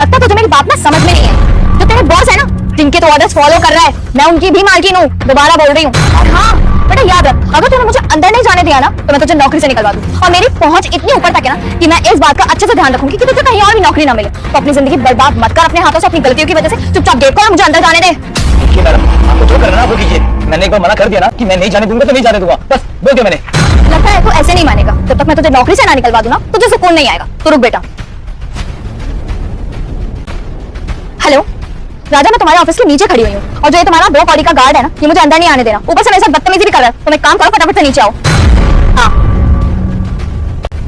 लगता तुझे मेरी बात ना समझ में नहीं है। जो तेरे बॉस है ना, जिनके तो ऑर्डर्स फॉलो कर रहा है, मैं उनकी भी मालकिन हूँ। दोबारा बोल रही हूँ। हाँ बेटा याद रख, अगर तूने मुझे अंदर नहीं जाने दिया ना तो मैं तुझे नौकरी से निकलवा दूँ। और मेरी पहुंच इतनी ऊपर तक है ना कि मैं इस बात का अच्छे से ध्यान रखूंगी कि तुझे कहीं और भी नौकरी ना मिले। तो अपनी जिंदगी बर्बाद मत कर अपने हाथों से, अपनी गलतियों की वजह से। चुपचाप गेट खोल, मुझे अंदर जाने दे। देखिए मैडम, आपको जो करना है वो कीजिए। मैंने एक बार मना कर दिया ना कि मैं नहीं जाने दूंगा तो नहीं जाने दूंगा, बस बोल दिया मैंने। लगता है तू ऐसे नहीं मानेगा। जब तक मैं तुझे नौकरी से ना निकलवा दूं ना तुझे सुकून नहीं आएगा। तो रुक बेटा। हेलो राजा, मैं तुम्हारे ऑफिस के नीचे खड़ी हुई हूँ और जो ये तुम्हारा दो कौड़ी का गार्ड है ना, ये मुझे अंदर नहीं आने देना। ऊपर से मेरे साथ बदतमीजी भी कर रहा है। तुम एक काम करो, फटाफट से नीचे आओ। हाँ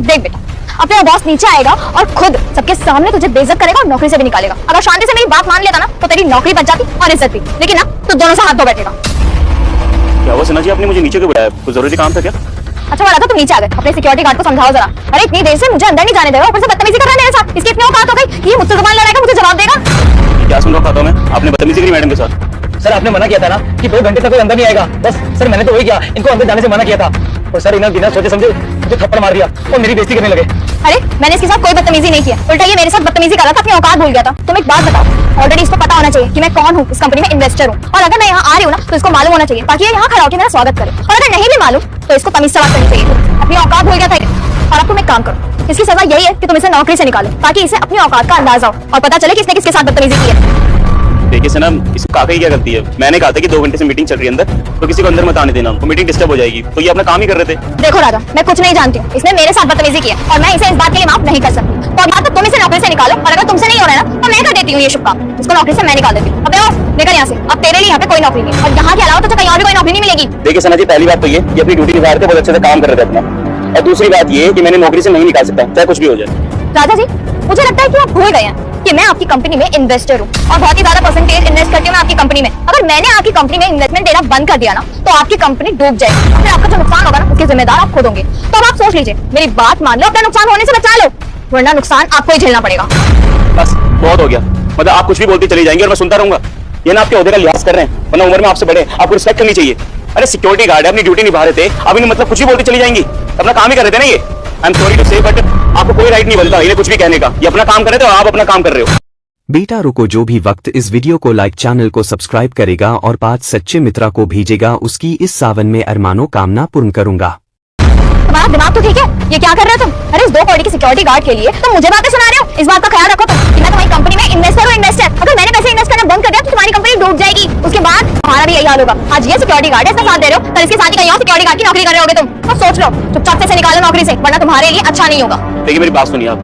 देख बेटा, अपना बॉस नीचे आएगा और खुद सबके सामने तुझे बेइज्जत करेगा और नौकरी से भी निकालेगा। अगर शांति से मेरी बात मान लेता ना तो तेरी नौकरी बच जाती और इज्जत भी। लेकिन ना तू दोनों से हाथ धो बैठेगा। क्या हुआ सना जी, आपने मुझे नीचे क्यों बुलाया? कुछ जरूरी काम था क्या? अच्छा वाला था तुम नीचे आ गए। अपने सिक्योरिटी गार्ड को समझाओ जरा। अरे इतनी देर से मुझे अंदर नहीं जाने दे रहा, ऊपर से बदतमीजी कर रहा है मेरे साथ। इसकी इतनी औकात हो गई, ये मुझसे जुबान लड़ाएगा, मुझे जवाब देगा। क्या सुन रहा खाता हूँ मैं? आपने बदतमीजी करी मैडम के साथ। सर आपने मना किया था ना कि 2 घंटे तक कोई अंदर नहीं आएगा। बस सर मैंने तो वही किया, इनको अंदर जाने से मना किया था और सर इन्हें बिना सोचे समझे मुझे थप्पड़ मार दिया और मेरी बेइज्जती करने लगे। अरे मैंने इसके साथ कोई बदतमीजी नहीं किया, उल्टा ये मेरे साथ बदतमीजी कर रहा था, अपनी औकात भूल गया था। तुम एक बात बताओ, ऑलरेडी इसको पता होना चाहिए कि मैं कौन हूँ, इस कंपनी में इन्वेस्टर हूँ। और अगर मैं यहाँ आ रही हूँ ना तो इसको मालूम होना चाहिए ताकि ये यहाँ खड़ा होकर मेरा स्वागत करे। और अगर नहीं भी मालूम तो इसको तमीज से बात करनी चाहिए। अपनी औकात भूल गया था। और अब तुम एक काम करो, इसकी सजा यही है कि तुम इसे नौकरी से निकालो ताकि इसे अपनी औकात का अंदाजा हो और पता चले कि इसने किसके साथ बदतमीजी की है। देखिए सना, इस काका ही क्या करती है? मैंने कहा था कि 2 घंटे से मीटिंग चल रही है अंदर, तो किसी को अंदर मत आने देना, वो मीटिंग डिस्टर्ब हो जाएगी। तो ये अपना काम ही कर रहे थे। देखो राजा, मैं कुछ नहीं जानती हूँ। इसने मेरे साथ बदतमीजी की है और मैं इसे इस बात के लिए माफ नहीं कर सकती। तो अब या तो तुम इसे नौकरी से निकालो और अगर तुमसे नहीं हो रहा है ना तो मैं कर देती हूँ ये शुभ काम। इसको नौकरी से मैं निकाल देती हूँ। अब आओ निकल यहाँ से। अब तेरे लिए यहाँ पे कोई नौकरी नहीं और यहाँ के अलावा तुझे कहीं और भी कोई नौकरी नहीं मिलेगी। देखिए सना जी, पहली बात तो ये अपनी ड्यूटी निभा रहे थे, बहुत अच्छे से काम कर रहे थे अपना। और दूसरी बात ये कि मैंने नौकरी से नहीं निकाल सकता, चाहे कुछ भी हो जाए। राजा जी, मुझे लगता है कि आप भूल गए हैं कि मैं आपकी कंपनी में इन्वेस्टर हूँ और बहुत ही ज्यादा परसेंटेज इन्वेस्ट करती हूँ मैं आपकी कंपनी में। अगर मैंने आपकी कंपनी में इन्वेस्टमेंट देना बंद कर दिया ना तो आपकी कंपनी डूब जाएगी। फिर आपका जो नुकसान होगा ना उसके जिम्मेदार आप खुद होंगे। तो अब आप सोच लीजिए, मेरी बात मान लो, अपना नुकसान होने से बचा लो, वरना नुकसान आपको ही झेलना पड़ेगा। बस बहुत हो गया, मतलब आप कुछ भी बोलते चली जाएंगे और मैं सुनता रहूंगा। ये ना आपके ओहदे का लिहाज कर रहे हैं, वरना उम्र में आपसे बड़े, आपको रिस्पेक्ट करनी चाहिए। अरे सिक्योरिटी गार्ड है, अपनी ड्यूटी निभा रहे थे, अब इन्हें मतलब कुछ भी बोलते चली जाएंगी। अपना काम ही कर रहे थे ना ये। आई एम सॉरी टू से, बट आपको कोई राइट नहीं बनता इन्हें कुछ भी कहने का। ये अपना काम कर रहे थे और आप अपना काम कर रहे हो। बेटा रुको, जो भी वक्त इस वीडियो को लाइक, चैनल को सब्सक्राइब करेगा और 5 सच्चे मित्रा को भेजेगा, उसकी इस सावन में अरमानो कामना पूर्ण करूंगा। तुम्हारा दिमाग तो ठीक है? ये क्या कर रहे हो तुम? अरे इस 2 करोड़ की सिक्योरिटी गार्ड के लिए तुम मुझे बातें सुना रहे हो? इस बात का ख्याल रखो तुम कि मैं तुम्हारी कंपनी में इन्वेस्टर हूँ। इन्वेस्टर अगर मैंने पैसे इन्वेस्ट करना बंद कर दिया तो तुम्हारी कंपनी डूब जाएगी। उसके बाद हमारा भी यही हाल होगा। आज ये सिक्योरिटी गार्ड है, इसका साथ दे रहे हो, कल इसके साथ ही कहीं और सिक्योरिटी गार्ड की नौकरी कर रहे होगे तुम। तो सोच लो, चुपचाप से निकालो नौकरी से, वरना तुम्हारे लिए अच्छा नहीं होगा। देखिए मेरी बात सुनिए आप।